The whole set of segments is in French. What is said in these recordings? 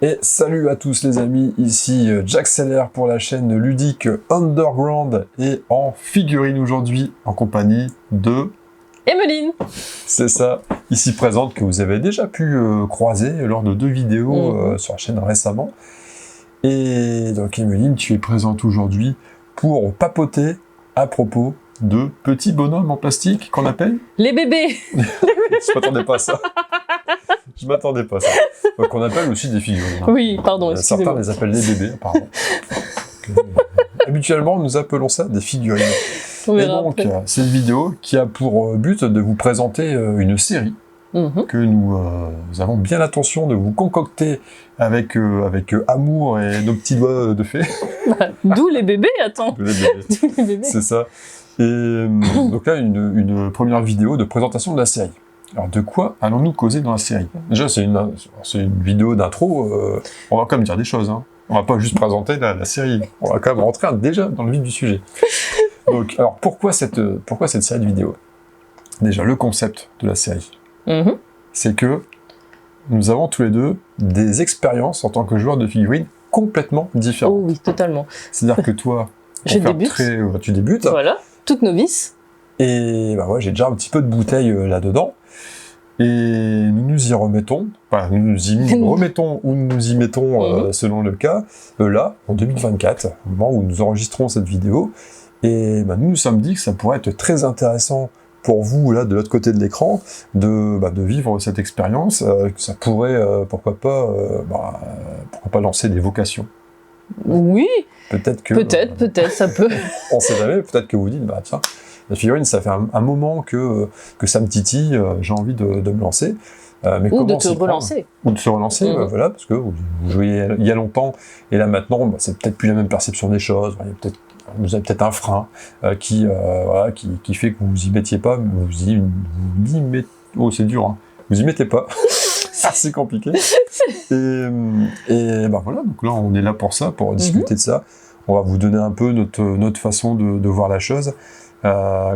Et salut à tous les amis, ici Jack Seller pour la chaîne ludique Underground et en figurine aujourd'hui en compagnie de... Emeline. C'est ça, ici présente, que vous avez déjà pu croiser lors de 2 vidéos sur la chaîne récemment. Et donc Emeline, tu es présente aujourd'hui pour papoter à propos de petits bonhommes en plastique qu'on appelle... Les bébés. Je m'attendais pas à ça. Je m'attendais pas à ça. Donc on appelle aussi des figurines. Hein. Oui, pardon, excusez-moi. Certains les appellent les bébés, apparemment. Habituellement, nous appelons ça des figurines. Et donc, c'est une vidéo qui a pour but de vous présenter une série que nous avons bien l'intention de vous concocter avec amour et nos petits doigts de fée. D'où les bébés, attends. Les bébés. D'où les bébés. C'est ça. Et donc là, une première vidéo de présentation de la série. Alors, de quoi allons-nous causer dans la série? Déjà, c'est une vidéo d'intro, on va quand même dire des choses, hein. On va pas juste présenter la série, on va quand même rentrer déjà dans le vif du sujet. Donc, alors, pourquoi cette série de vidéos? Déjà, le concept de la série, c'est que nous avons tous les deux des expériences en tant que joueurs de figurines complètement différentes. Oh oui, totalement. C'est-à-dire que toi, tu débutes. Voilà, toute novice. Et bah ouais, j'ai déjà un petit peu de bouteille là-dedans. Et nous nous y remettons, enfin nous nous y remettons ou nous nous y mettons selon le cas, là, en 2024, au moment où nous enregistrons cette vidéo. Et bah, nous nous sommes dit que ça pourrait être très intéressant pour vous, là, de l'autre côté de l'écran, de vivre cette expérience, que ça pourrait, pourquoi pas lancer des vocations. Oui, peut-être, ça peut. On sait jamais, peut-être que vous dites, bah tiens, la figurine, ça fait un moment que ça me titille, j'ai envie de me lancer. Mais ou de te relancer. Ou de se relancer, voilà, parce que vous jouiez il y a longtemps, et là maintenant, c'est peut-être plus la même perception des choses, vous avez peut-être un frein qui fait que vous y mettiez pas, mais vous y mettez... Oh, c'est dur, hein. Vous y mettez pas. C'est compliqué. Et ben voilà, donc là, on est là pour ça, pour discuter de ça. On va vous donner un peu notre façon de voir la chose.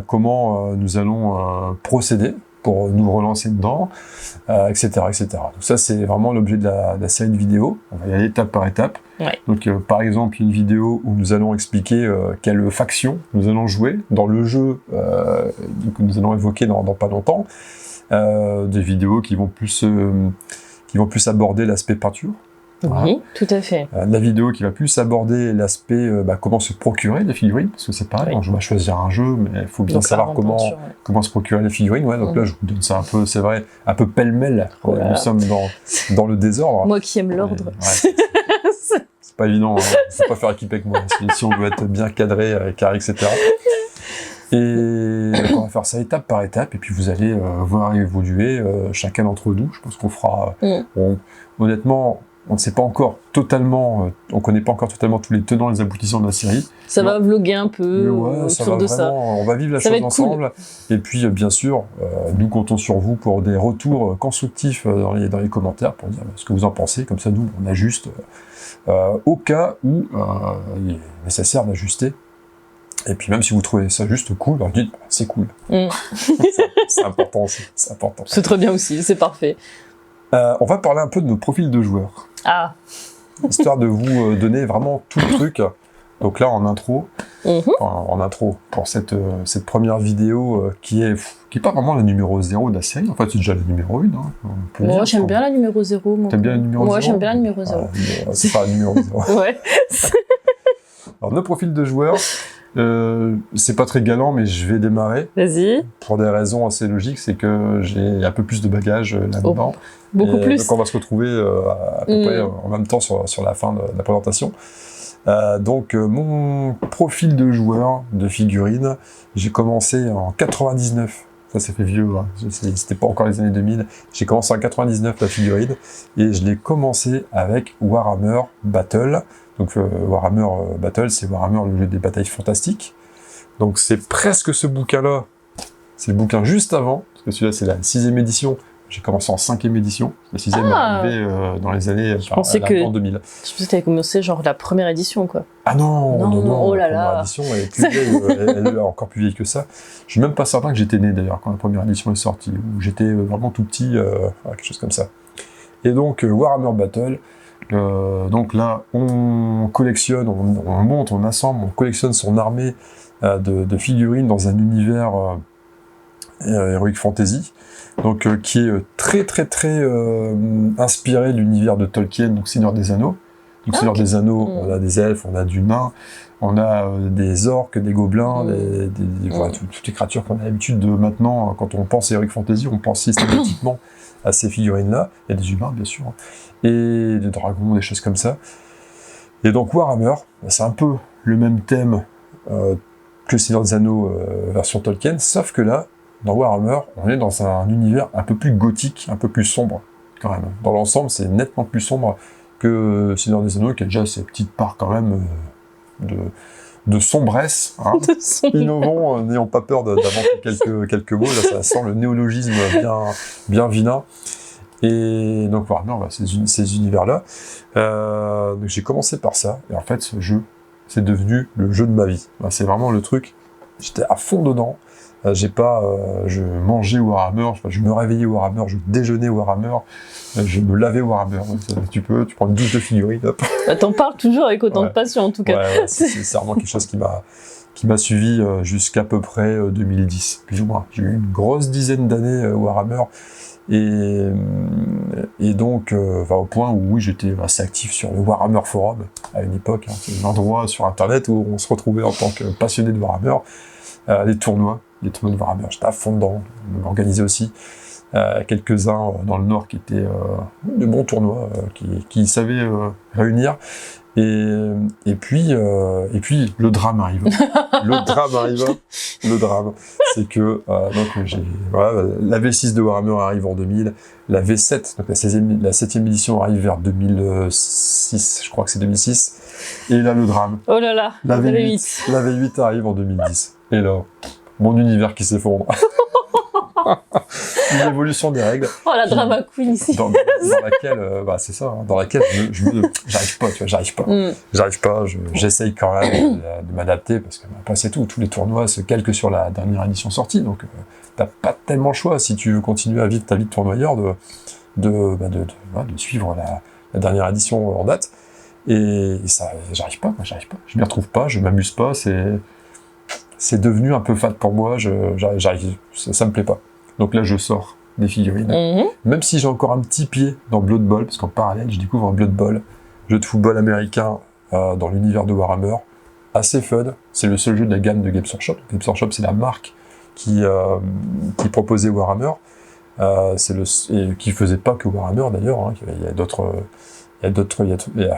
Comment nous allons procéder pour nous relancer dedans, etc., etc. Donc ça, c'est vraiment l'objet de la série de vidéos. On va y aller étape par étape. Ouais. Donc, par exemple, une vidéo où nous allons expliquer quelle faction nous allons jouer dans le jeu que nous allons évoquer dans pas longtemps. Des vidéos qui vont plus aborder l'aspect peinture. Voilà. Oui, tout à fait. La vidéo qui va plus aborder l'aspect comment se procurer des figurines, parce que c'est pareil, on va choisir un jeu, mais il faut bien savoir comment se procurer les figurines. Ouais, donc là, je vous donne ça un peu, c'est vrai, un peu pêle-mêle. Voilà. Nous sommes dans le désordre. Moi qui aime l'ordre. Ouais, c'est pas évident, hein. Faut pas faire équipe avec moi, si on veut être bien cadré, carré, etc. Et donc on va faire ça étape par étape, et puis vous allez voir évoluer chacun d'entre nous. Je pense qu'on fera... honnêtement, on ne sait pas encore totalement, on connaît pas encore totalement tous les tenants et les aboutissants de la série. Ça va vloguer un peu autour de ça. On va vivre la chose ensemble. Cool. Et puis, bien sûr, nous comptons sur vous pour des retours constructifs dans les commentaires pour dire ce que vous en pensez. Comme ça, nous, on ajuste au cas où il est nécessaire d'ajuster. Et puis, même si vous trouvez ça juste cool, alors dites, c'est cool. C'est important aussi. C'est important. C'est très bien aussi, c'est parfait. On va parler un peu de nos profils de joueurs. Ah. Histoire de vous donner vraiment tout le truc. Donc là, en intro, pour cette première vidéo qui est pas vraiment la numéro 0 de la série. En fait, c'est déjà la numéro 1. Hein. Moi, j'aime bien la numéro 0. T'aimes bien la numéro 0? Moi, j'aime bien la numéro 0. C'est pas la numéro 0. Ouais. Alors, nos profils de joueurs, c'est pas très galant, mais je vais démarrer. Vas-y. Pour des raisons assez logiques, c'est que j'ai un peu plus de bagages là-dedans. Beaucoup plus. Donc on va se retrouver à peu près en même temps sur la fin de la présentation. Donc mon profil de joueur de figurines, j'ai commencé en 99. Ça fait vieux, hein. C'était pas encore les années 2000. J'ai commencé en 99 la figurine et je l'ai commencé avec Warhammer Battle. Donc Warhammer Battle, c'est Warhammer, le jeu des batailles fantastiques. Donc c'est presque ce bouquin-là. C'est le bouquin juste avant, parce que celui-là c'est la 6e édition. J'ai commencé en 5e édition. La 6e est arrivée dans les années en 2000. Je pensais que tu avais commencé genre la première édition, quoi. Ah non, oh là la première édition, elle est plus vieille, elle est encore plus vieille que ça. Je suis même pas certain que j'étais né d'ailleurs quand la première édition est sortie, où j'étais vraiment tout petit, quelque chose comme ça. Et donc Warhammer Battle, Donc là, on collectionne, on monte, on assemble, on collectionne son armée de figurines dans un univers Heroic Fantasy, donc qui est très très très inspiré de l'univers de Tolkien, donc Seigneur des Anneaux. Donc Seigneur des Anneaux, on a des elfes, on a du nain, on a des orques, des gobelins, voilà, toutes les créatures qu'on a l'habitude de maintenant, quand on pense Heroic Fantasy, on pense systématiquement à ces figurines-là. Il y a des humains, bien sûr, et des dragons, des choses comme ça. Et donc Warhammer, c'est un peu le même thème que Seigneur des Anneaux version Tolkien, sauf que là, dans Warhammer, on est dans un univers un peu plus gothique, un peu plus sombre, quand même. Dans l'ensemble, c'est nettement plus sombre que Seigneur des Anneaux, qui a déjà ses petites parts quand même de sombresse, hein. Innovant, n'ayant pas peur d'inventer quelques mots, là ça sent le néologisme bien vilain. Et donc Warhammer, voilà, ces univers-là. Donc j'ai commencé par ça, et en fait ce jeu, c'est devenu le jeu de ma vie. C'est vraiment le truc, j'étais à fond dedans. Je mangeais Warhammer, je me réveillais Warhammer, je déjeunais Warhammer, je me lavais Warhammer. Tu prends une douche de figurines, hop. T'en parles toujours avec autant de passion, en tout cas. Ouais, c'est vraiment quelque chose qui m'a suivi jusqu'à peu près 2010, plus ou moins. J'ai eu une grosse dizaine d'années Warhammer, et donc au point où oui, j'étais assez actif sur le Warhammer Forum à une époque. C'est un endroit sur Internet où on se retrouvait en tant que passionné de Warhammer. Les tournois de Warhammer, j'étais à fond dedans, on m'organisait aussi quelques-uns dans le Nord qui étaient de bons tournois, qui savaient réunir, et puis le drame arrive. Le drame, c'est que la V6 de Warhammer arrive en 2000, la V7, donc la 7e édition arrive vers 2006, je crois que c'est 2006, et là le drame. Oh là là, la V8 arrive en 2010, et là, mon univers qui s'effondre. Une évolution des règles. Oh, la drama queen ici. Dans laquelle, c'est ça, hein, dans laquelle j'arrive pas, j'essaye quand même de m'adapter, parce que après c'est tout, tous les tournois se calquent sur la dernière édition sortie, donc t'as pas tellement le choix, si tu veux continuer à vivre ta vie de tournoyeur, de suivre la dernière édition en date, et ça, j'arrive pas, je m'y retrouve pas, je m'amuse pas, c'est devenu un peu fade pour moi, ça me plaît pas. Donc là, je sors des figurines. Même si j'ai encore un petit pied dans Blood Bowl, parce qu'en parallèle, je découvre un Blood Bowl, jeu de football américain dans l'univers de Warhammer, assez fun. C'est le seul jeu de la gamme de Games Workshop. Games Workshop, c'est la marque qui proposait Warhammer. Et qui faisait pas que Warhammer d'ailleurs. Hein. Il y a d'autres jeux. Il y a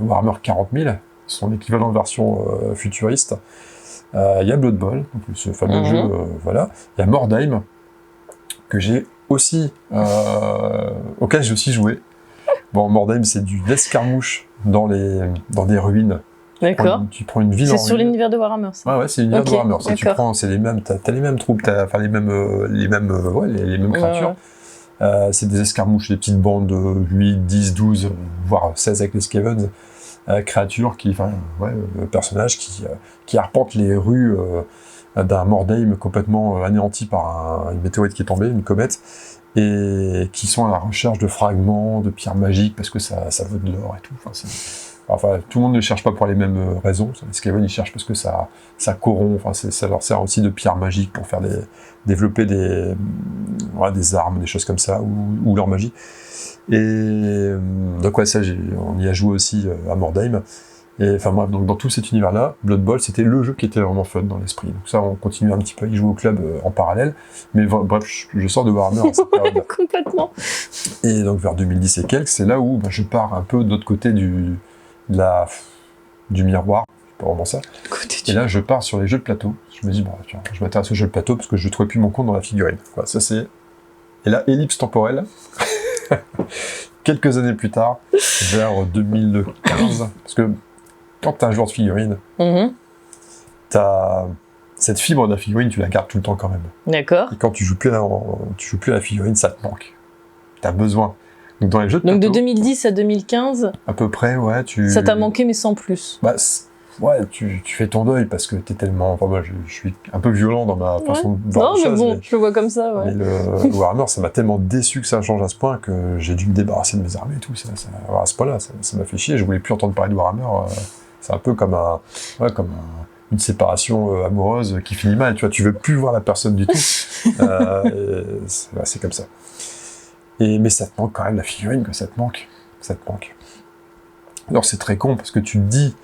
Warhammer 40 000, son équivalent version futuriste. Il y a Blood Bowl, donc ce fameux jeu, voilà. Il y a Mordheim, que j'ai aussi, auquel j'ai aussi joué. Bon, Mordheim, c'est du l'escarmouche dans des ruines. D'accord. Tu prends une ville en ruine. C'est sur l'univers de Warhammer, ça. Ouais, c'est l'univers de Warhammer. C'est les mêmes, t'as les mêmes troupes, les mêmes créatures. C'est des escarmouches, des petites bandes de 8, 10, 12, voire 16 avec les Skavens. Créatures personnages qui arpentent les rues d'un Mordheim complètement anéanti par une météorite qui est tombée, une comète, et qui sont à la recherche de fragments, de pierres magiques, parce que ça veut de l'or et tout. Tout le monde ne cherche pas pour les mêmes raisons. Les Skaven, ils cherchent parce que ça corrompt, ça leur sert aussi de pierres magiques pour développer des armes, des choses comme ça, ou leur magie. Et donc on y a joué aussi à Mordheim. Et bref, donc dans tout cet univers-là, Blood Bowl, c'était le jeu qui était vraiment fun dans l'esprit. Donc ça, on continue un petit peu à y jouer au club en parallèle. Mais bref, je sors de Warhammer à cette période. Complètement. Et donc vers 2010 et quelques, c'est là où je pars un peu de l'autre côté du miroir. C'est pas vraiment ça. Et là, je pars sur les jeux de plateau. Je me dis, tiens, je m'intéresse aux jeux de plateau parce que je ne trouvais plus mon compte dans la figurine. Voilà, ça c'est... Et là, ellipse temporelle. Quelques années plus tard, vers 2015, parce que quand tu es un joueur de figurines, t'as cette fibre de la figurine, tu la gardes tout le temps quand même. D'accord. Et quand tu joues plus à la figurine, ça te manque. T'as besoin. Donc dans les jeux de plateau, de 2010 à 2015, à peu près, ouais, ça t'a manqué mais sans plus. ouais, tu fais ton deuil parce que t'es tellement... Enfin, moi, je suis un peu violent dans ma façon de voir Non, les mais choses, bon, je le vois comme ça, ouais. mais le Warhammer, ça m'a tellement déçu que ça change à ce point que j'ai dû me débarrasser de mes armées et tout. À ce point-là, ça m'a fait chier. Je voulais plus entendre parler de Warhammer. C'est un peu comme une séparation amoureuse qui finit mal. Tu vois, tu veux plus voir la personne du tout. C'est comme ça. Mais ça te manque quand même la figurine, que ça te manque. Alors c'est très con parce que tu te dis,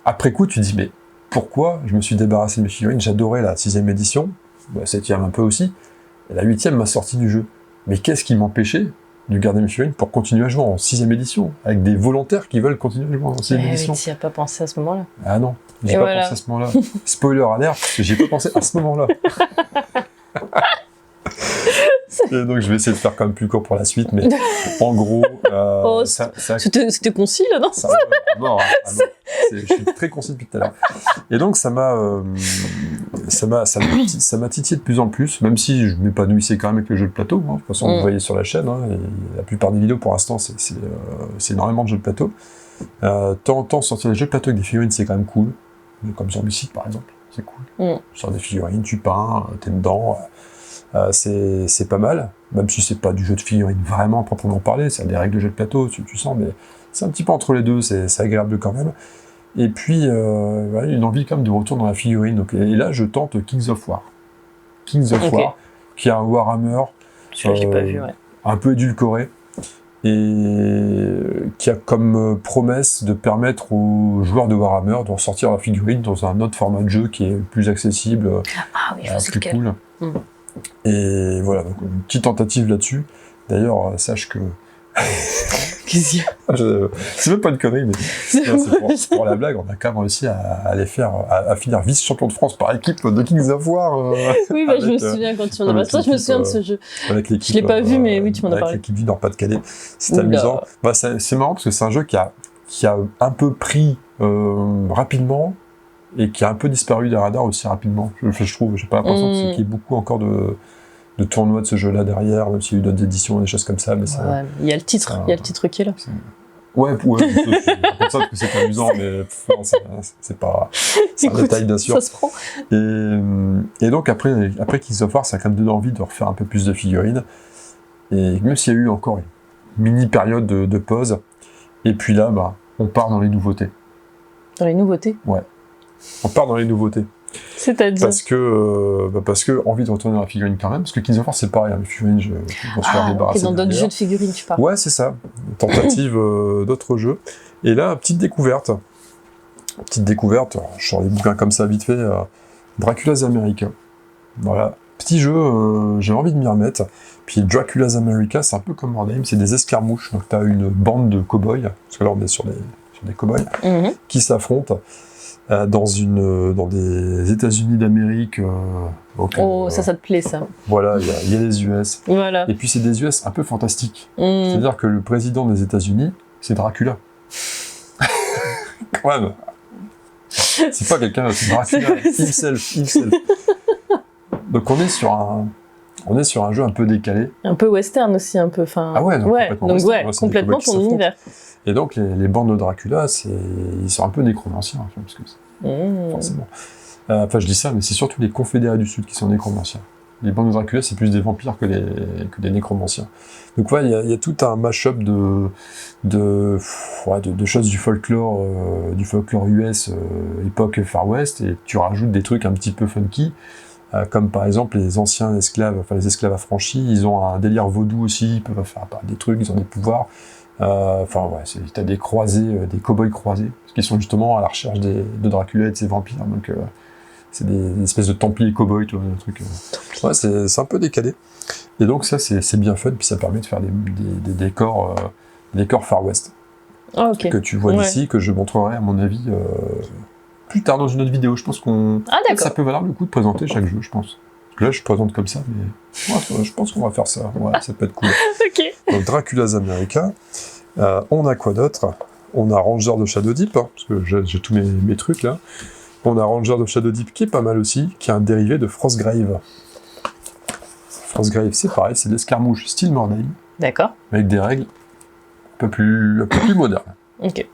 après coup, tu te dis, mais pourquoi je me suis débarrassé de mes figurines? J'adorais la 6ème édition, la 7ème un peu aussi, et la 8ème m'a sorti du jeu. Mais qu'est-ce qui m'empêchait de garder mes figurines pour continuer à jouer en 6ème édition, avec des volontaires qui veulent continuer à jouer en 6ème édition? Oui, tu n'y as pas pensé à ce moment-là. Ah non, j'ai pas pensé à ce moment-là. Spoiler alert, j'ai pas pensé à ce moment-là. Et donc je vais essayer de faire quand même plus court pour la suite, mais en gros, c'était concis là, non? Je suis très concis depuis tout à l'heure. Et donc ça m'a titillé de plus en plus, même si je m'épanouissais quand même avec le jeu de plateau. Hein. De toute façon, vous voyez sur la chaîne, hein, et la plupart des vidéos pour l'instant, c'est énormément de jeux de plateau. Tant sortir des jeux de plateau avec des figurines, c'est quand même cool. Comme Zombicide par exemple, c'est cool. Tu sors des figurines, tu peins, t'es dedans. C'est pas mal, même si c'est pas du jeu de figurines vraiment proprement parler, c'est des règles de jeu de plateau, tu sens, mais c'est un petit peu entre les deux, c'est agréable quand même. Et puis, une envie quand même de retour dans la figurine. Donc, et là, je tente Kings of War. War, qui est un Warhammer j'ai pas vu, ouais. un peu édulcoré, et qui a comme promesse de permettre aux joueurs de Warhammer de ressortir la figurine dans un autre format de jeu qui est plus accessible, ah oui, je sais plus cool. Et voilà, donc une petite tentative là-dessus. D'ailleurs, sache que... Qu'est-ce qu'il y a? C'est même pas une connerie, mais c'est pour la blague, on a quand même réussi à finir vice-champion de France par équipe de Kings of War. Oui, je me souviens quand tu en as parlé. Ça, je me souviens de ce jeu. Je l'ai pas vu, mais oui, tu m'en as parlé. Avec l'équipe du Nord-Pas-de-Calais. C'est amusant. C'est marrant parce que c'est un jeu qui a un peu pris rapidement, et qui a un peu disparu des radars aussi rapidement, je trouve. J'ai pas l'impression qu'il y ait beaucoup encore de tournois de ce jeu-là derrière, même s'il y a eu d'autres éditions, des choses comme ça. Mais il y a le titre qui est là. Ouais, c'est comme ça que c'est amusant, mais non, c'est pas... C'est un détail, bien sûr. Ça se prend. Et donc, après Kings of War, ça a quand même donné envie de refaire un peu plus de figurines. Et même s'il y a eu encore une mini-période de pause, et puis là, on part dans les nouveautés. Dans les nouveautés? Ouais. On part dans les nouveautés. C'est-à-dire parce que envie de retourner dans la figurine quand même, parce que Kings of War c'est pareil, les figurines, je m'en suis débarrassé. Dans d'autres jeux de figurines, tu parles. Ouais, c'est ça. Tentative d'autres jeux. Et là, petite découverte. Je sors des bouquins comme ça vite fait. Dracula's America. Voilà. Petit jeu, j'ai envie de m'y remettre. Puis Dracula's America, c'est un peu comme Wargame, c'est des escarmouches. Donc t'as une bande de cow-boys, parce que là on est sur des cow-boys, qui s'affrontent. Dans des États-Unis d'Amérique. Ça te plaît, ça. Voilà, il y a les US. Voilà. Et puis c'est des US un peu fantastiques. C'est-à-dire que le président des États-Unis, c'est Dracula. Quand même. C'est pas quelqu'un, c'est Dracula himself. Donc on est sur un jeu un peu décalé. Un peu western aussi, un peu. Ah ouais, complètement ton univers. Et donc, les bandes de Dracula, ils sont un peu nécromanciens, parce que forcément. Enfin, je dis ça, mais c'est surtout les confédérés du Sud qui sont nécromanciens. Les bandes de Dracula, c'est plus des vampires que des nécromanciens. Donc, ouais, il y a tout un mash-up de choses du folklore US, époque Far West, et tu rajoutes des trucs un petit peu funky, comme par exemple les anciens esclaves, enfin les esclaves affranchis, ils ont un délire vaudou aussi, ils peuvent faire des trucs, ils ont des pouvoirs. T'as des croisés, des cow-boys croisés, qui sont justement à la recherche de Dracula et de ses vampires. Donc, c'est des espèces de templiers cow-boys, tu vois, des trucs. Ouais, c'est un peu décalé. Et donc, ça, c'est bien fun, puis ça permet de faire des décors Far West. Que tu vois d'ici, que je montrerai, à mon avis, plus tard dans une autre vidéo. Je pense ça peut valoir le coup de présenter chaque jeu, je pense. Parce que là, je présente comme ça, mais je pense qu'on va faire ça. Ouais, ça peut être cool. Donc, Dracula's America. On a quoi d'autre? On a Ranger de Shadow Deep, parce que j'ai tous mes trucs là. On a Ranger de Shadow Deep qui est pas mal aussi, qui est un dérivé de Frostgrave. Frostgrave, c'est pareil, c'est de l'escarmouche style Mordheim. D'accord. Avec des règles un peu plus modernes. Ok.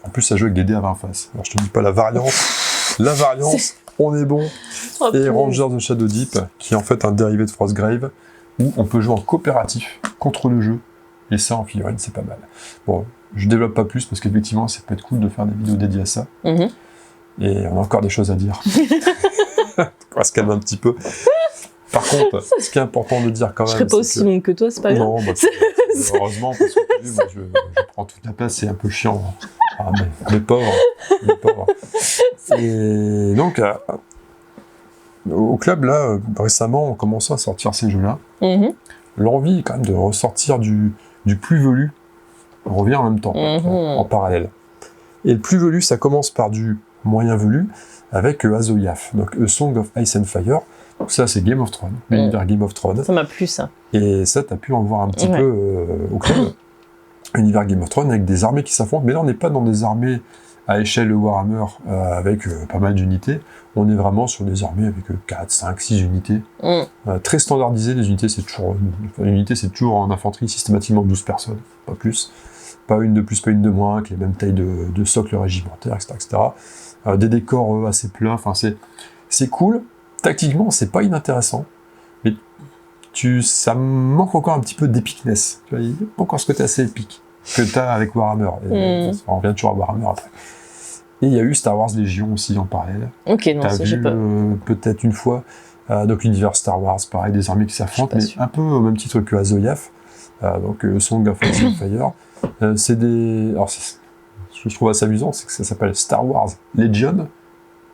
En plus, ça joue avec des dés à 20 faces. Alors, je te dis pas la variance, on est bon. Oh, Et Rangers of Shadow Deep, qui est en fait un dérivé de Frostgrave, où on peut jouer en coopératif contre le jeu. Et ça, en figurine, c'est pas mal. Bon, je développe pas plus, parce qu'effectivement, ça peut être cool de faire des vidéos dédiées à ça. Et on a encore des choses à dire. On va se calmer un petit peu. Par contre, ce qui est important de dire quand même... Je serais pas aussi long que toi, c'est pas grave. Non, bah, heureusement, parce que moi, je prends toute la place, c'est un peu chiant. Ah, mais les pauvres. Et donc, au club, là, récemment, on commence à sortir ces jeux-là. L'envie, quand même, de ressortir du plus-velu revient en même temps, en parallèle. Et le plus-velu, ça commence par du moyen-velu, avec Azoyaf, donc A Song of Ice and Fire. Donc ça, c'est Game of Thrones, l'univers Game of Thrones. Ça m'a plu, ça. Et ça, t'as pu en voir un petit peu au club. Univers Game of Thrones, avec des armées qui s'affrontent. Mais là, on n'est pas dans des armées à échelle Warhammer, avec pas mal d'unités. On est vraiment sur des armées avec 4, 5, 6 unités. Très standardisées, les unités, c'est toujours... Une unité, c'est toujours en infanterie, systématiquement 12 personnes, pas plus. Pas une de plus, pas une de moins, avec les mêmes tailles de socle régimentaire, etc. Des décors assez pleins, enfin c'est cool. Tactiquement, c'est pas inintéressant, mais ça manque encore un petit peu d'épicness. Tu vois, il y a pas encore ce côté assez épique que t'as avec Warhammer. On revient toujours à Warhammer après. Et il y a eu Star Wars Légion aussi en parallèle. Ok, non, t'as ça j'ai vu pas. Peut-être une fois, donc l'univers Star Wars, pareil, des armées qui s'affrontent, mais un peu au même titre que Azoyaf, donc Song of Ice and Fire. C'est des... Alors, ce que je trouve assez amusant, c'est que ça s'appelle Star Wars Legion.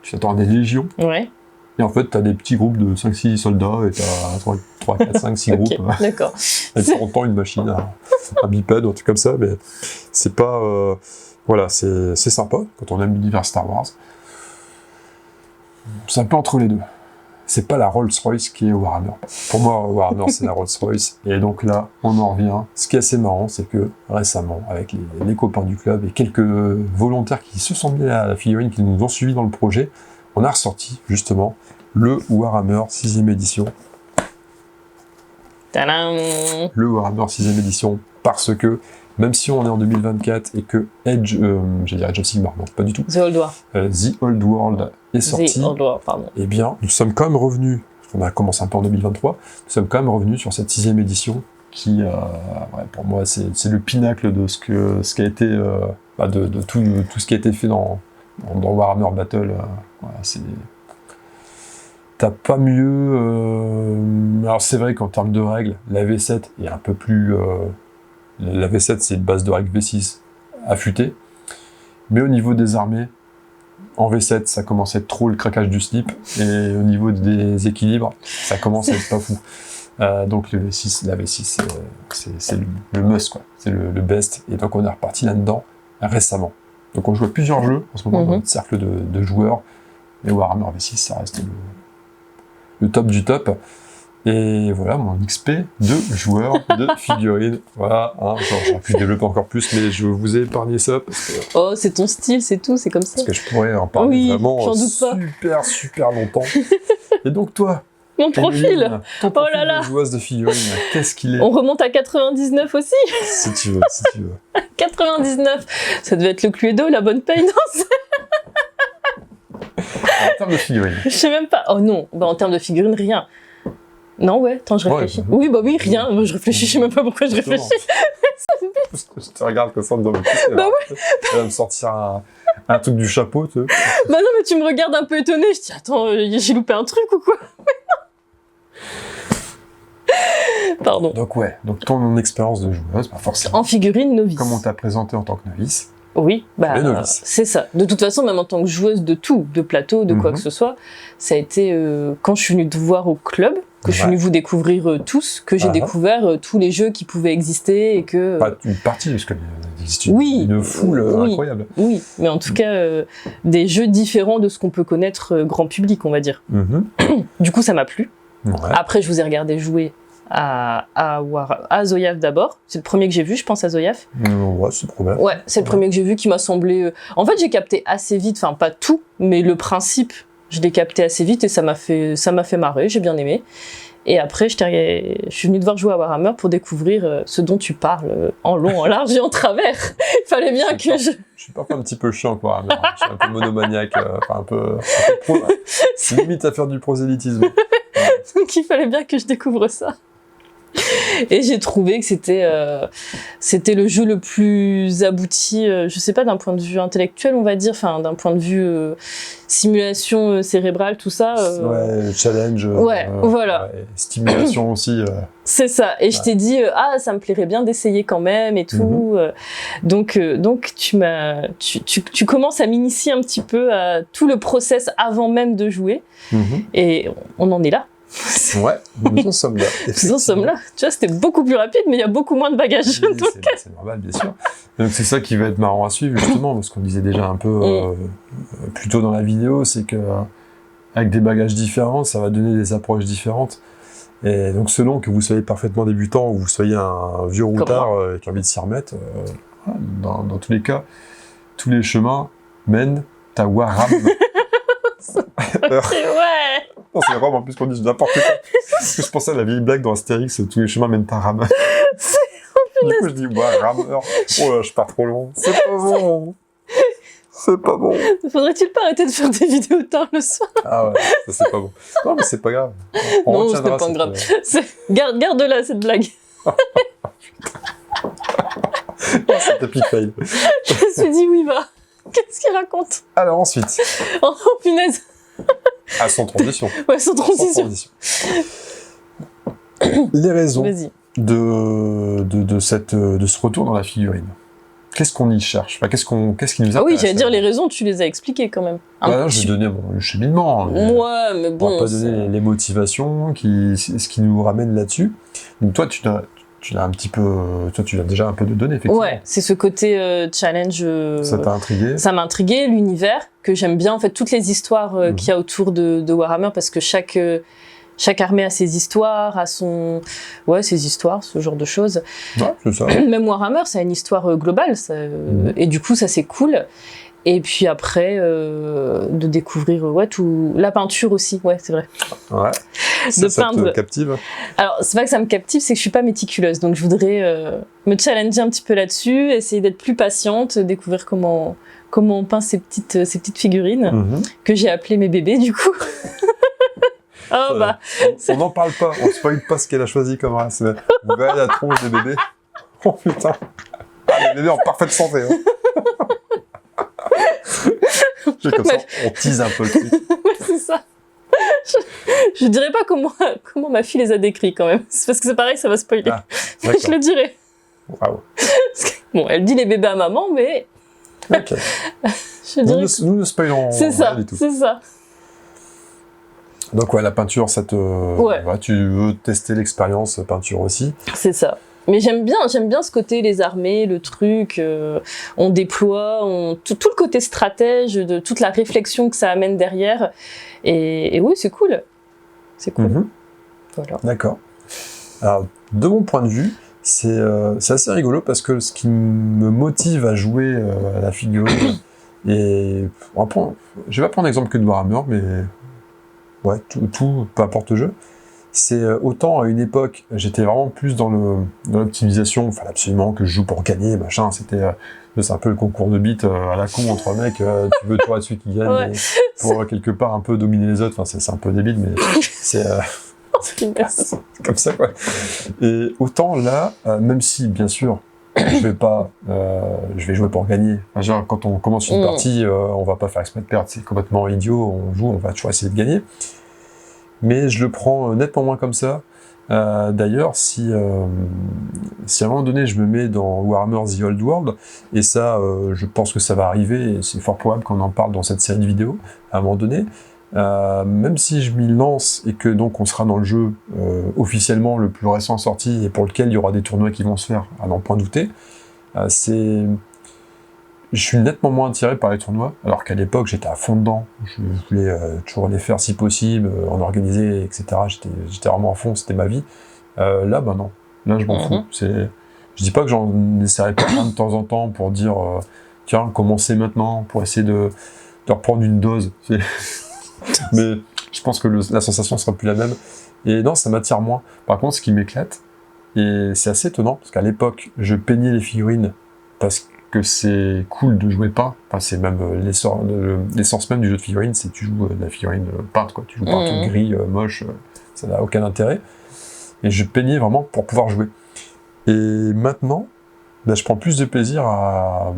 Tu t'attends à des légions. Ouais. Et en fait, t'as des petits groupes de 5-6 soldats, et t'as 3, 4, 5, 6 groupes. D'accord. Et de temps en temps, une machine, un bipède, ou un truc comme ça, mais c'est pas... voilà, c'est sympa, quand on aime l'univers Star Wars. C'est un peu entre les deux. C'est pas la Rolls-Royce qui est Warhammer. Pour moi, Warhammer, c'est la Rolls-Royce. Et donc là, on en revient. Ce qui est assez marrant, c'est que récemment, avec les copains du club et quelques volontaires qui se sont mis à la figurine, qui nous ont suivis dans le projet, on a ressorti, justement, le Warhammer 6ème édition. Tadam! Le Warhammer 6ème édition, parce que, même si on est en 2024 et que Age of Sigmar, non, pas du tout. The Old War. The Old World est sorti. The Old War, pardon. Eh bien, nous sommes quand même revenus, parce qu'on a commencé un peu en 2023, nous sommes quand même revenus sur cette 6ème édition qui, pour moi, c'est le pinacle de ce qui a été, de tout ce qui a été fait dans Warhammer Battle. Voilà, t'as pas mieux... Alors c'est vrai qu'en termes de règles, la V7 est un peu plus... La V7, c'est une base de règles V6 affûtée. Mais au niveau des armées, en V7, ça commence à être trop le craquage du slip. Et au niveau des équilibres, ça commence à être pas fou. Donc la V6, c'est le must, quoi. C'est le best. Et donc on est reparti là-dedans récemment. Donc on joue à plusieurs jeux en ce moment dans notre cercle de joueurs. Mais Warhammer V6, ça reste le top du top. Et voilà mon XP de joueur de figurines. Voilà, j'aurais pu développer encore plus, mais je vous ai épargné ça parce que... Oh, c'est ton style, c'est tout, c'est comme ça. Parce que je pourrais en parler vraiment super longtemps. Et donc toi, mon profil, ton profil de joueuse de figurines, qu'est-ce qu'il est? On remonte à 99 aussi. Si tu veux. 99, ça devait être le Cluedo, la bonne paye, non? En termes de figurines. Je sais même pas. Oh non, en termes de figurines, rien. Non, ouais, attends, je réfléchis. Ouais, oui, rien. Je réfléchis, je sais même pas pourquoi je réfléchis. Je te regarde comme ça, dans le pouce. Bah ouais. Elle va me sortir un truc du chapeau, tu sais. Bah non, mais tu me regardes un peu étonné. Je dis, attends, j'ai loupé un truc ou quoi? Pardon. Donc ton expérience de joueuse, forcément. En figurine novice. Comme on t'a présenté en tant que novice. Oui, c'est ça. De toute façon, même en tant que joueuse de tout, de plateau, de quoi que ce soit, ça a été quand je suis venue te voir au club, que je suis venue vous découvrir tous, que j'ai découvert tous les jeux qui pouvaient exister et que... Pas une partie, parce qu'il existe une foule incroyable. Oui, mais en tout cas, des jeux différents de ce qu'on peut connaître grand public, on va dire. Du coup, ça m'a plu. Ouais. Après, je vous ai regardé jouer à Azoyaf d'abord. C'est le premier que j'ai vu, je pense, Azoyaf. Ouais, c'est le premier. Ouais, c'est le premier que j'ai vu qui m'a semblé... En fait, j'ai capté assez vite, enfin pas tout, mais le principe, je l'ai capté assez vite et ça m'a fait marrer, j'ai bien aimé. Et après, je suis venue te voir jouer à Warhammer pour découvrir ce dont tu parles en long, en large et en travers. Il fallait bien que je... Je suis parfois un petit peu chiant, quoi. Mais je suis un peu monomaniaque, un peu pro. C'est limite à faire du prosélytisme. Donc il fallait bien que je découvre ça. Et j'ai trouvé que c'était le jeu le plus abouti, je sais pas, d'un point de vue intellectuel, on va dire, enfin d'un point de vue simulation cérébrale, tout ça. Ouais, challenge. Voilà. Ouais, stimulation aussi. C'est ça. Et je t'ai dit, ça me plairait bien d'essayer quand même et tout. Donc tu commences à m'initier un petit peu à tout le process avant même de jouer. Et on en est là. Ouais, nous en sommes là. Nous en sommes là. Tu vois, c'était beaucoup plus rapide, mais il y a beaucoup moins de bagages. Oui, c'est normal, bien sûr. Donc c'est ça qui va être marrant à suivre, justement, parce qu'on disait déjà un peu plus tôt dans la vidéo, c'est que avec des bagages différents, ça va donner des approches différentes. Et donc selon que vous soyez parfaitement débutant ou vous soyez un vieux routard qui a envie de s'y remettre, dans tous les cas, tous les chemins mènent à Warhammer. Ouais. Non, c'est vraiment en plus qu'on dit n'importe quoi. Parce que je pensais à la vieille blague dans Astérix, tous les chemins mènent à Rame. Du coup, je dis, Rammer. Oh là, je pars trop loin. C'est pas bon. C'est pas bon. Faudrait-il pas arrêter de faire des vidéos tard le soir? Ah ouais, ça c'est pas bon. Non, mais c'est pas grave. Non, c'est pas grave. Garde-la, cette blague. C'est epic fail. Je me suis dit, oui, va. Qu'est-ce qu'il raconte? Alors ensuite. Oh, punaise. Ah, sans transition. Ouais, sans transition. Les raisons de ce retour dans la figurine. Qu'est-ce qu'on y cherche? Enfin, qu'est-ce qui nous intéresse? Ah oui, j'allais dire les raisons, tu les as expliquées quand même. Là, je vais donner le cheminement. Ouais, mais bon. On va pas donner les motivations, ce qui nous ramène là-dessus. Donc toi, tu l'as un petit peu, tu l'as déjà un peu donné, effectivement. Ouais, c'est ce côté challenge. Ça t'a intrigué? Ça m'a intrigué, l'univers, que j'aime bien, en fait, toutes les histoires qu'il y a autour de Warhammer, parce que chaque armée a ses histoires, ses histoires, ce genre de choses. Ouais, c'est ça. Même Warhammer, ça a une histoire globale, et du coup, ça c'est cool. Et puis après, de découvrir la peinture aussi, ouais, c'est vrai. Ouais. Ça te captive? Alors, c'est pas que ça me captive, c'est que je suis pas méticuleuse, donc je voudrais me challenger un petit peu là-dessus, essayer d'être plus patiente, découvrir comment on peint ces petites figurines que j'ai appelées mes bébés, du coup. On n'en parle pas, on spoil pas ce qu'elle a choisi comme race. Vous verrez la tronche des bébés. Oh putain. Les bébés en parfaite santé. Comme ça, on tease un peu le truc. Ouais, c'est ça. Je dirais pas comment ma fille les a décrits quand même. C'est parce que c'est pareil, ça va spoiler. Ah, je le dirai. Waouh. Bon, elle dit les bébés à maman, mais... Ok. Nous ne spoilons rien du tout. C'est ça. Donc ouais, la peinture, tu veux tester l'expérience peinture aussi. C'est ça. Mais j'aime bien ce côté, les armées, le truc, on déploie, tout le côté stratège, de toute la réflexion que ça amène derrière. Et oui, c'est cool. C'est cool. Voilà. D'accord. Alors, de mon point de vue, c'est assez rigolo parce que ce qui me motive à jouer à la figurine, et je vais pas prendre l'exemple que de Warhammer, mais ouais, tout, peu importe le jeu. C'est autant à une époque, j'étais vraiment plus dans l'optimisation, il fallait absolument que je joue pour gagner, machin, c'est un peu le concours de bits à la con entre mecs, tu veux toi être celui qui gagne, ouais, pour quelque part un peu dominer les autres, enfin c'est un peu débile, mais c'est comme ça quoi. Et autant là, même si bien sûr, je vais jouer pour gagner. Enfin, genre, quand on commence une partie, on va pas faire exprès de perdre, c'est complètement idiot, on joue, on va toujours essayer de gagner. Mais je le prends nettement moins comme ça. D'ailleurs, si à un moment donné je me mets dans Warhammer The Old World, et ça, je pense que ça va arriver, et c'est fort probable qu'on en parle dans cette série de vidéos, à un moment donné, même si je m'y lance, et que donc on sera dans le jeu officiellement le plus récent sorti, et pour lequel il y aura des tournois qui vont se faire, à n'en point douter, je suis nettement moins attiré par les tournois, alors qu'à l'époque j'étais à fond dedans, je voulais toujours les faire si possible, en organiser, etc. J'étais vraiment à fond, c'était ma vie. Là, bah non, là je m'en fous. Je dis pas que j'en essaierai pas de temps en temps pour dire tiens, commencez maintenant, pour essayer de reprendre une dose. Mais je pense que la sensation sera plus la même. Et non, ça m'attire moins. Par contre, ce qui m'éclate, et c'est assez étonnant, parce qu'à l'époque, je peignais les figurines parce que c'est cool de jouer peint. Enfin, c'est même l'essence même du jeu de figurines, c'est que tu joues de la figurine peinte, quoi. Tu joues pas un truc gris, moche, ça n'a aucun intérêt. Et je peignais vraiment pour pouvoir jouer. Et maintenant, je prends plus de plaisir à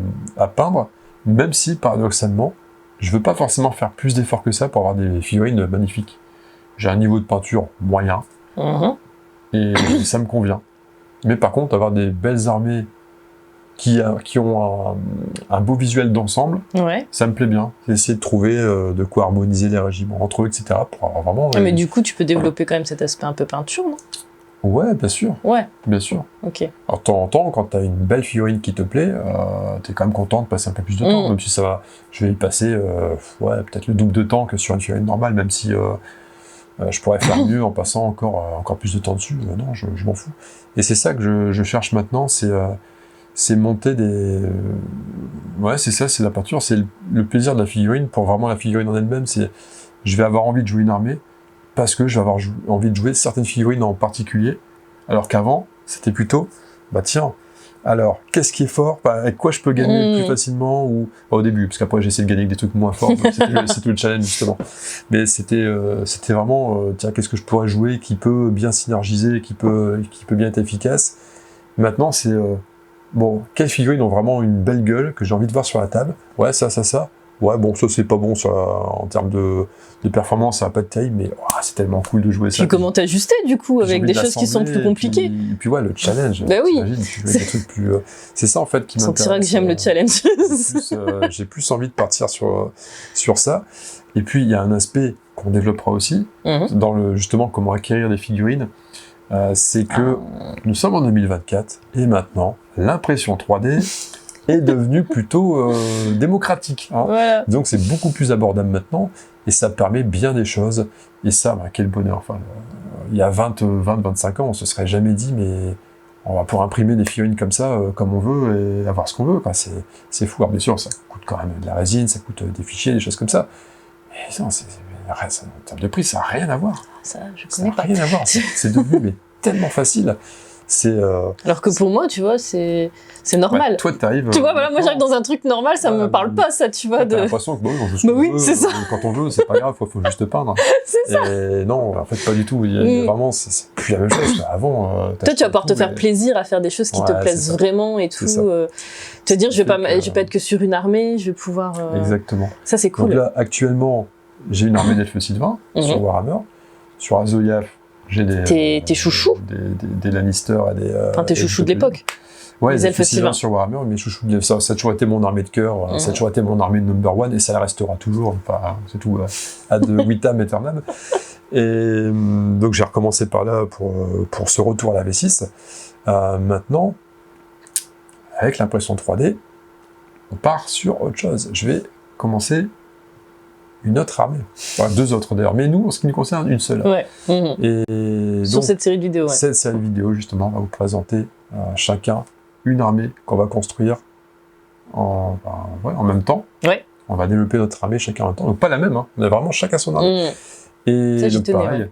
peindre, même si, paradoxalement, je veux pas forcément faire plus d'efforts que ça pour avoir des figurines magnifiques. J'ai un niveau de peinture moyen, et ça me convient. Mais par contre, avoir des belles armées qui ont un beau visuel d'ensemble, ça me plaît bien. J'ai essayé de trouver de quoi harmoniser les régiments entre eux, etc. pour avoir vraiment... Mais du coup, tu peux développer quand même cet aspect un peu peinture, non? Ouais, bien sûr. Ouais. Bien sûr. Ok. Alors, de temps en temps, quand t'as une belle figurine qui te plaît, t'es quand même content de passer un peu plus de temps, même si ça va... Je vais y passer, peut-être le double de temps que sur une figurine normale, même si je pourrais faire mieux en passant encore plus de temps dessus. Non, je m'en fous. Et c'est ça que je cherche maintenant, c'est monter des... ouais, c'est ça, c'est la peinture, c'est le plaisir de la figurine, pour vraiment la figurine en elle-même, c'est... Je vais avoir envie de jouer une armée, parce que je vais avoir envie de jouer certaines figurines en particulier, alors qu'avant, c'était plutôt, tiens, alors, qu'est-ce qui est fort, avec quoi je peux gagner plus facilement, ou au début, parce qu'après j'ai essayé de gagner avec des trucs moins forts, c'était le challenge justement. Mais c'était vraiment, tiens, qu'est-ce que je pourrais jouer qui peut bien synergiser, qui peut bien être efficace. Maintenant, c'est, quelles figurines ont vraiment une belle gueule, que j'ai envie de voir sur la table, ouais, ça. Ouais, bon, ça c'est pas bon, ça, en termes de performance, ça va pas être terrible, mais c'est tellement cool de jouer ça. Puis comment t'ajuster du coup, avec des choses qui sont plus compliquées. Et puis ouais, le challenge. Bah oui. Tu joues des trucs plus... c'est ça en fait qui m'intéresse. Sentira que j'aime le challenge. J'ai plus envie de partir sur ça. Et puis il y a un aspect qu'on développera aussi, dans justement comment acquérir des figurines, c'est que nous sommes en 2024, et maintenant, l'impression 3D... est devenu plutôt démocratique. Voilà. Donc c'est beaucoup plus abordable maintenant, et ça permet bien des choses. Et ça, quel bonheur. Enfin, il y a 20-25 ans, on se serait jamais dit, mais on va pouvoir imprimer des figurines comme ça, comme on veut, et avoir ce qu'on veut. C'est fou. Alors bien sûr, ça coûte quand même de la résine, ça coûte des fichiers, des choses comme ça. Mais non, en termes de prix, ça n'a rien à voir. Ça, je connais pas. Rien à voir. C'est devenu tellement facile. Alors que pour moi, tu vois, c'est normal. Ouais, toi, t'arrives. Tu vois, voilà, moi j'arrive dans un truc normal, ça me parle pas, ça, tu vois. T'as l'impression que on joue oui, c'est ça. Quand on veut, c'est pas grave, faut juste peindre. C'est ça. Et non, en fait, pas du tout. Vraiment, c'est plus la même chose. Avant, toi, tu vas pouvoir te faire plaisir à faire des choses qui te plaisent vraiment et tout. Te dire, je vais pas être que sur une armée, je vais pouvoir. Exactement. Ça, c'est cool. Donc là, actuellement, j'ai une armée d'elfes sylvains sur Warhammer, sur Azoya. J'ai tes chouchous, des Lannister et des... tes chouchous de l'époque. Ouais, les elfes sylvains sur Warhammer, mes chouchous, ça a toujours été mon armée de cœur, ça a toujours été mon armée number one, et ça la restera toujours, c'est tout, ad vitam aeternam. Et donc j'ai recommencé par là pour ce retour à la V6. Maintenant, avec l'impression 3D, on part sur autre chose. Je vais commencer une autre armée. Enfin, deux autres d'ailleurs. Mais nous, en ce qui nous concerne, une seule. Ouais. Et sur donc, cette série de vidéos, cette série de vidéos, justement, va vous présenter chacun une armée qu'on va construire en même temps. Ouais. On va développer notre armée chacun en même temps. Donc pas la même, on a vraiment chacun son armée. Et ça, donc pareil,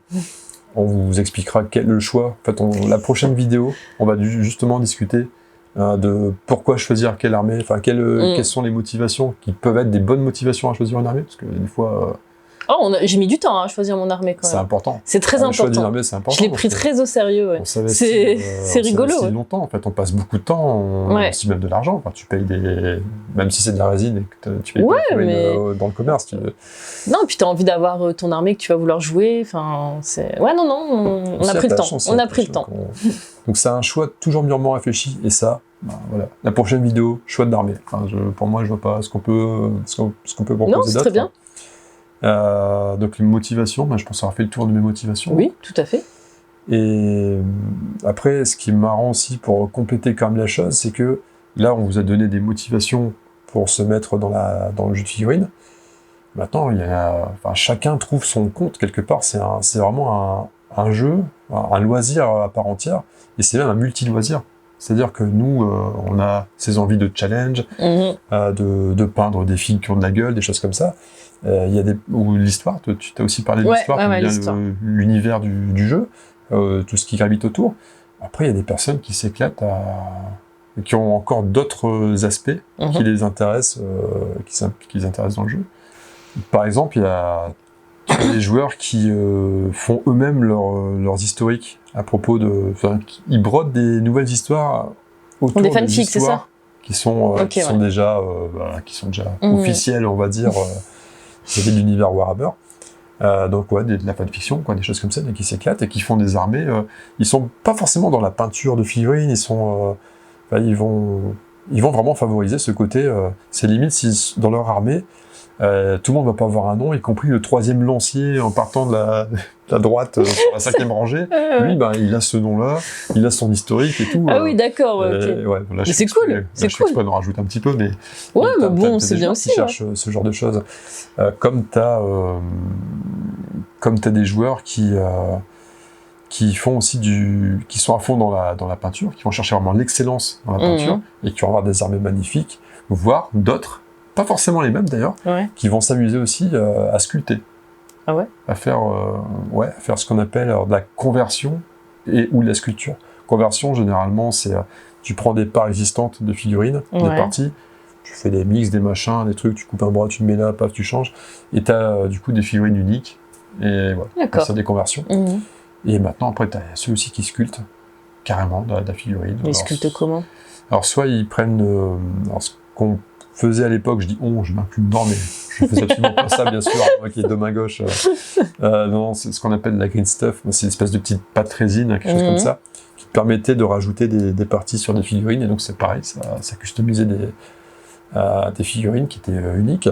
on vous expliquera le choix. En fait, la prochaine vidéo, on va justement discuter de pourquoi choisir quelle armée, enfin quelles sont les motivations qui peuvent être des bonnes motivations à choisir une armée, parce que des fois... j'ai mis du temps à choisir mon armée quand même. C'est important. C'est très important. Le choix d'une armée, c'est important. Je l'ai pris très au sérieux. Ouais. C'est rigolo. On longtemps, en fait, on passe beaucoup de temps, on investit même de l'argent. Enfin, tu payes même si c'est de la résine et que tu payes dans le commerce. Non, puis t'as envie d'avoir ton armée que tu vas vouloir jouer. Enfin, on a pris le temps. On a pris le temps. Donc c'est un choix toujours mûrement réfléchi, et ça, voilà. La prochaine vidéo, choix d'armée. Enfin, pour moi, je vois pas ce qu'on peut proposer d'autre. Non, c'est très bien. Donc les motivations, je pense avoir fait le tour de mes motivations. Oui, tout à fait. Et après, ce qui est marrant aussi pour compléter quand même la chose, c'est que là, on vous a donné des motivations pour se mettre dans le jeu de figurines. Maintenant, chacun trouve son compte quelque part. C'est vraiment un jeu, un loisir à part entière, et c'est même un multi-loisir. C'est-à-dire que nous, on a ces envies de challenge, de peindre des filles qui ont de la gueule, des choses comme ça. Il y a ou l'histoire, tu t'as aussi parlé de l'histoire, l'univers du jeu, tout ce qui gravite autour. Après, il y a des personnes qui s'éclatent qui ont encore d'autres aspects qui les intéressent, qui les intéressent dans le jeu. Par exemple, il y a des joueurs qui font eux-mêmes leurs historiques à propos ils brodent des nouvelles histoires autour des fanfics, c'est ça qui sont déjà officielles, on va dire, vis-à-vis de l'univers Warhammer. Donc de la fanfiction, des choses comme ça, qui s'éclatent et qui font des armées. Ils sont pas forcément dans la peinture de figurines, ils vont vraiment favoriser ce côté. C'est limite si dans leur armée, tout le monde va pas avoir un nom, y compris le 3e lancier en partant de la droite sur la 5e rangée. Lui, il a ce nom-là, il a son historique et tout. Ah oui, d'accord. Là, mais c'est cool. C'est cool. Je en rajoute un petit peu, mais. Ouais, mais bon, c'est bien aussi. Qui cherchent ce genre de choses. Comme t'as des joueurs qui font aussi qui sont à fond dans la peinture, qui vont chercher vraiment l'excellence dans la peinture et qui vont avoir des armées magnifiques, voire d'autres. Pas forcément les mêmes d'ailleurs, qui vont s'amuser aussi à sculpter. Ah ouais? À faire ce qu'on appelle de la conversion ou de la sculpture. Conversion, généralement, c'est tu prends des parts existantes de figurines, des parties, tu fais des mix, des machins, des trucs, tu coupes un bras, tu le mets là, paf, tu changes, et tu as du coup des figurines uniques, et voilà, c'est des conversions. Et maintenant, après, tu as ceux aussi qui sculptent carrément de la figurine. Ils sculptent comment? Alors, soit ils prennent ce qu'on faisais à l'époque, je m'inclus dedans, mais je faisais absolument pas ça, bien sûr, moi qui est de ma gauche. Non, c'est ce qu'on appelle de la green stuff, c'est une espèce de petite pâte résine, quelque chose comme ça, qui permettait de rajouter des parties sur des figurines, et donc c'est pareil, ça customisait des figurines qui étaient uniques.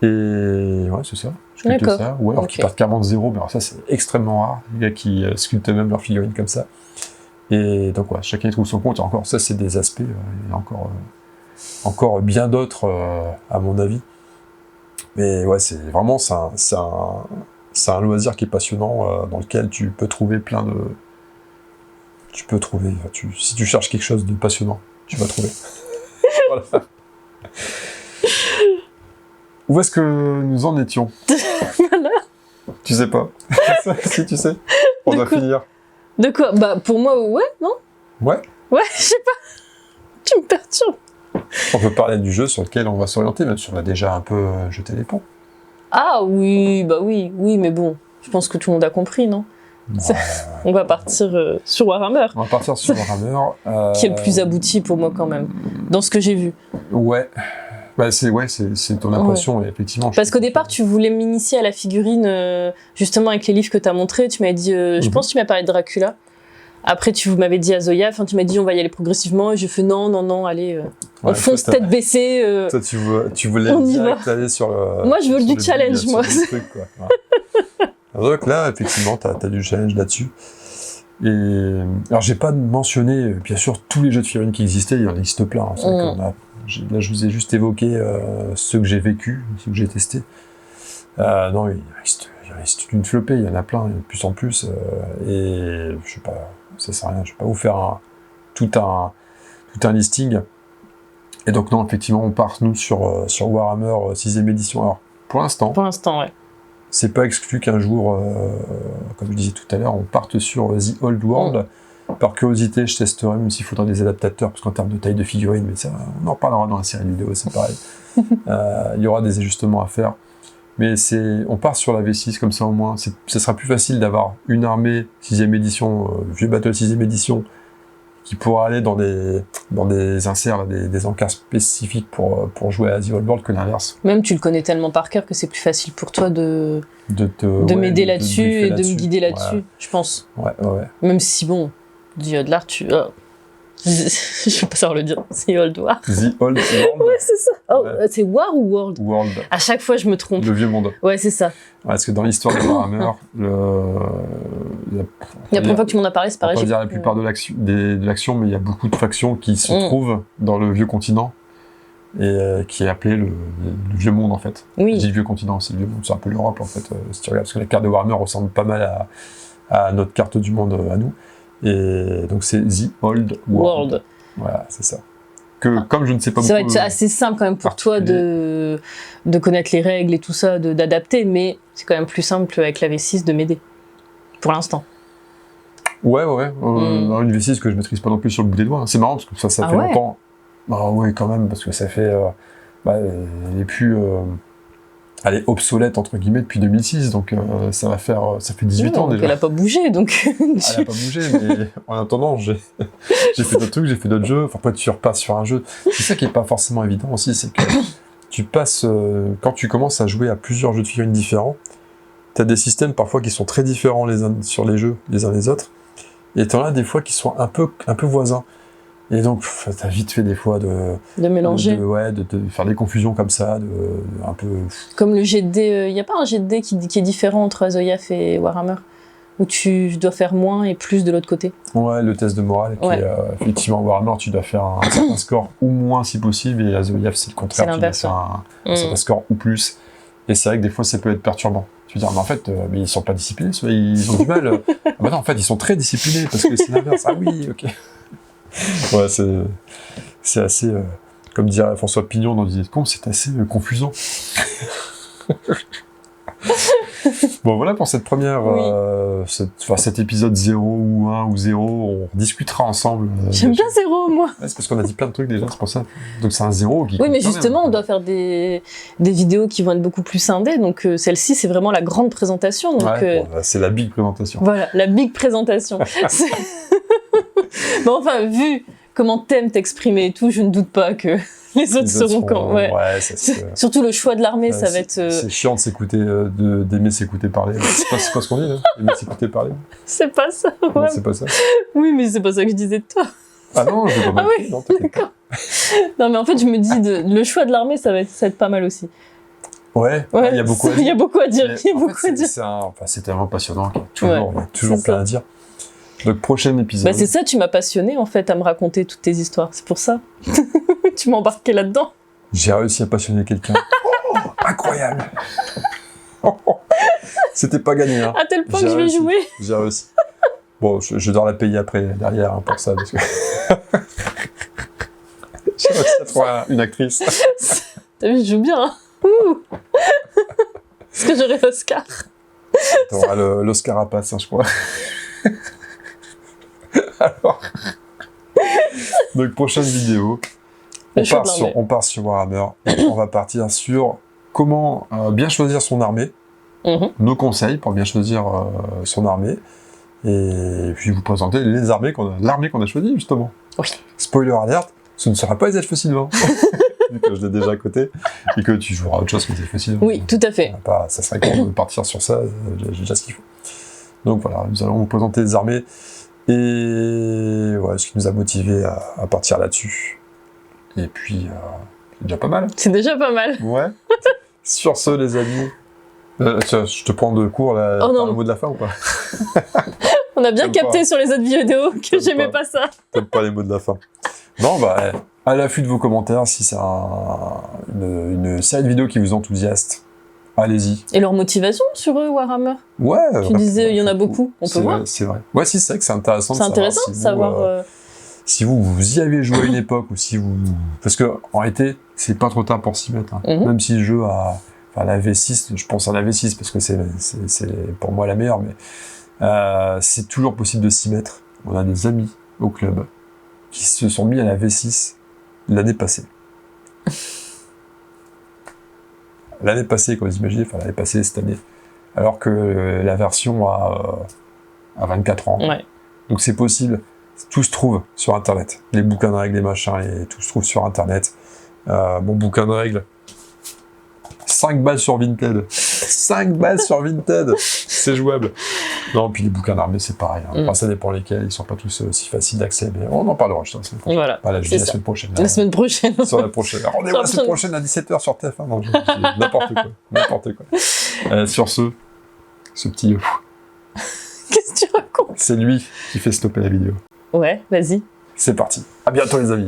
Et ouais, c'est ça. D'accord. Ça. Ou alors qui partent carrément de zéro, mais alors ça c'est extrêmement rare, les gars qui sculptent même leurs figurines comme ça. Et donc chacun y trouve son compte, et encore ça c'est des aspects, il y a encore bien d'autres, à mon avis. Mais ouais, c'est vraiment c'est un loisir qui est passionnant, dans lequel tu peux trouver si tu cherches quelque chose de passionnant, tu vas trouver. Voilà. Où est-ce que nous en étions? Voilà. Tu sais pas? Si tu sais, on doit finir. De quoi? Pour moi, ouais, non? Ouais, je sais pas. Tu me perturbes. On peut parler du jeu sur lequel on va s'orienter, même si on a déjà un peu jeté les ponts. Ah oui, oui, mais bon, je pense que tout le monde a compris, non? Ouais. On va partir sur Warhammer. On va partir sur Warhammer. Qui est le plus abouti pour moi quand même, dans ce que j'ai vu. Ouais. C'est ton impression, et effectivement. Parce qu'au départ, tu voulais m'initier à la figurine, justement avec les livres que tu as montrés. Tu m'as dit, je pense que tu m'as parlé de Dracula. Après, tu m'avais dit à Zoya, tu m'as dit on va y aller progressivement, et j'ai fait non, allez, on fonce tête baissée. Toi, tu voulais direct aller sur le. Moi, je veux du challenge, moi. Truc, quoi. Ouais. Donc là, effectivement, t'as du challenge là-dessus. Et alors, j'ai pas mentionné, bien sûr, tous les jeux de figurines qui existaient, il y en existe plein. Là, je vous ai juste évoqué ceux que j'ai vécus, ceux que j'ai testés. Non, il reste une flopée, il y en a plein, de plus en plus. Et je sais pas, ça sert à rien, je vais pas vous faire tout un listing. Et donc non, effectivement, on part nous sur Warhammer 6ème édition. Alors, pour l'instant, ouais. C'est pas exclu qu'un jour, comme je disais tout à l'heure, on parte sur The Old World. Par curiosité, je testerai, même s'il faudra des adaptateurs, parce qu'en termes de taille de figurine, mais ça, on en reparlera dans la série vidéo, c'est pareil. Il y aura des ajustements à faire. Mais on part sur la V6, comme ça au moins, ce sera plus facile d'avoir une armée 6ème édition, vieux Battle 6ème édition, qui pourra aller dans des inserts, des encarts spécifiques pour jouer à The Old World que l'inverse. Même tu le connais tellement par cœur que c'est plus facile pour toi de m'aider là-dessus et de me guider là-dessus, je pense. Ouais. Même si bon, The Old World, je vais pas savoir le dire. The Old World. The Old World. Ouais, c'est ça. Oh, c'est War ou World? World. À chaque fois, je me trompe. Le vieux monde. Ouais, c'est ça. Parce que dans l'histoire de Warhammer, la première fois que tu m'en as parlé, c'est pareil. On va dire la plupart de l'action, mais il y a beaucoup de factions qui se trouvent dans le vieux continent et qui est appelé le vieux monde en fait. Oui. Je dis le vieux continent, c'est le vieux monde, c'est un peu l'Europe en fait, si tu regardes, parce que la carte de Warhammer ressemble pas mal à notre carte du monde à nous. Et donc c'est The Old World. Voilà, c'est ça. Comme je ne sais pas beaucoup... C'est assez simple quand même pour toi de connaître les règles et tout ça, d'adapter, mais c'est quand même plus simple avec la V6 de m'aider, pour l'instant. Ouais. Une V6 que je maîtrise pas non plus sur le bout des doigts. C'est marrant parce que ça fait longtemps. Bah ouais, quand même, parce que ça fait... elle est plus... elle est obsolète, entre guillemets, depuis 2006, donc ça fait 18 ans déjà. Elle a pas bougé, donc... Elle a pas bougé, mais en attendant, j'ai fait d'autres trucs, j'ai fait d'autres jeux. Enfin, tu repasses sur un jeu. C'est ça qui est pas forcément évident aussi, c'est que tu passes... quand tu commences à jouer à plusieurs jeux de figurines différents, t'as des systèmes parfois qui sont très différents les uns sur les jeux, les uns des autres, et t'en as des fois qui sont un peu voisins. Et donc, t'as vite fait des fois de mélanger. De faire des confusions comme ça, un peu... Comme le jet de dés, y a pas un jet de dés qui est différent entre Azoyaf et Warhammer, où tu dois faire moins et plus de l'autre côté? Ouais, le test de morale, qui est, effectivement, Warhammer, tu dois faire un certain score ou moins si possible, et Azoyaf, c'est le contraire, tu dois faire un certain score ou plus. Et c'est vrai que des fois, ça peut être perturbant. Tu veux dire, mais en fait, mais ils sont pas disciplinés, ils ont du mal. Non, en fait, ils sont très disciplinés, parce que c'est l'inverse. Ah oui, ok. Ouais, c'est assez, comme dirait François Pignon dans l'idée de con, c'est assez confusant. Bon, voilà pour cette première, cet épisode 0 ou 1 ou 0, on discutera ensemble. J'aime bien 0, moi. Ouais, c'est parce qu'on a dit plein de trucs déjà, c'est pour ça. Donc c'est un 0 qui... Oui, mais justement, on doit faire des vidéos qui vont être beaucoup plus scindées, donc celle-ci, c'est vraiment la grande présentation. Donc, c'est la big présentation. Voilà, la big présentation. Bon, enfin, vu comment t'aimes t'exprimer et tout, je ne doute pas que les autres seront quand... Ouais, surtout le choix de l'armée, ça va être... C'est chiant de s'écouter, d'aimer s'écouter parler. C'est pas ce qu'on dit, là. Aimer s'écouter parler. C'est pas ça, ouais. Non, c'est pas ça. Oui, mais c'est pas ça que je disais de toi. Ah non, je vais pas oui, non, d'accord. Non, mais en fait, je me dis, le choix de l'armée, ça va être pas mal aussi. Ouais, il y a beaucoup à dire. Il y a beaucoup à dire. C'est tellement passionnant qu'il y a toujours plein à dire. Donc, prochain épisode. C'est ça, tu m'as passionné en fait à me raconter toutes tes histoires, c'est pour ça. Tu m'as embarqué là-dedans. J'ai réussi à passionner quelqu'un. Oh, incroyable. C'était pas gagné. Hein. À tel point que je vais jouer. J'ai réussi. Bon, je dois la payer après, derrière, hein, pour ça. Parce que... J'ai réussi à trouver une actrice. T'as vu, je joue bien. Hein. Est-ce que j'aurai l'Oscar? T'auras l'Oscar à passe, hein, je crois. Alors, donc prochaine vidéo, on part sur Warhammer, on va partir sur comment bien choisir son armée, nos conseils pour bien choisir son armée, et puis vous présenter l'armée qu'on a choisie justement. Oui. Spoiler alert, ce ne sera pas les elfes sylvains, vu que je l'ai déjà à côté, et que tu joueras autre chose que les elfes sylvains. Oui, tout à fait. Ça serait con de partir sur ça, j'ai déjà ce qu'il faut. Donc voilà, nous allons vous présenter les armées, et voilà ce qui nous a motivés à partir là-dessus. Et puis, c'est déjà pas mal. C'est déjà pas mal. Ouais. Sur ce, les amis, je te prends de court, là, le mot de la fin ou pas? On a bien capté sur les autres vidéos que j'aimais pas ça. T'aimes pas les mots de la fin. Non, à l'affût de vos commentaires, si c'est une série de vidéos qui vous enthousiaste, allez-y. Et leur motivation sur eux, Warhammer? Ouais. Tu disais, il y en a beaucoup, on peut voir. C'est vrai. Ouais, c'est vrai que c'est intéressant de savoir. C'est intéressant de savoir... Si vous y avez joué à une époque, ou si vous... Parce que, en réalité, c'est pas trop tard pour s'y mettre. Hein. Même si le jeu a... Enfin, la V6, je pense à la V6, parce que c'est pour moi la meilleure, mais c'est toujours possible de s'y mettre. On a des amis au club qui se sont mis à la V6 l'année passée. L'année passée, comme vous imaginez, l'année passée, cette année. Alors que la version a 24 ans. Ouais. Donc c'est possible. Tout se trouve sur Internet. Les bouquins de règles, les machins, tout se trouve sur Internet. Mon bouquin de règles, 5 balles sur Vinted. 5 balles sur Vinted. C'est jouable. Non, puis les bouquins d'armée, c'est pareil. Hein. Enfin, ça dépend lesquels. Ils sont pas tous aussi faciles d'accès. Mais on en parlera, je pense. Voilà. Voilà, je dis la semaine prochaine. La semaine prochaine. Sur la prochaine. Rendez-vous la semaine prochaine à 17h sur TF1. Non, n'importe quoi. N'importe quoi. Sur ce petit... Qu'est-ce que tu racontes? C'est lui qui fait stopper la vidéo. Ouais, vas-y. C'est parti. À bientôt, les amis.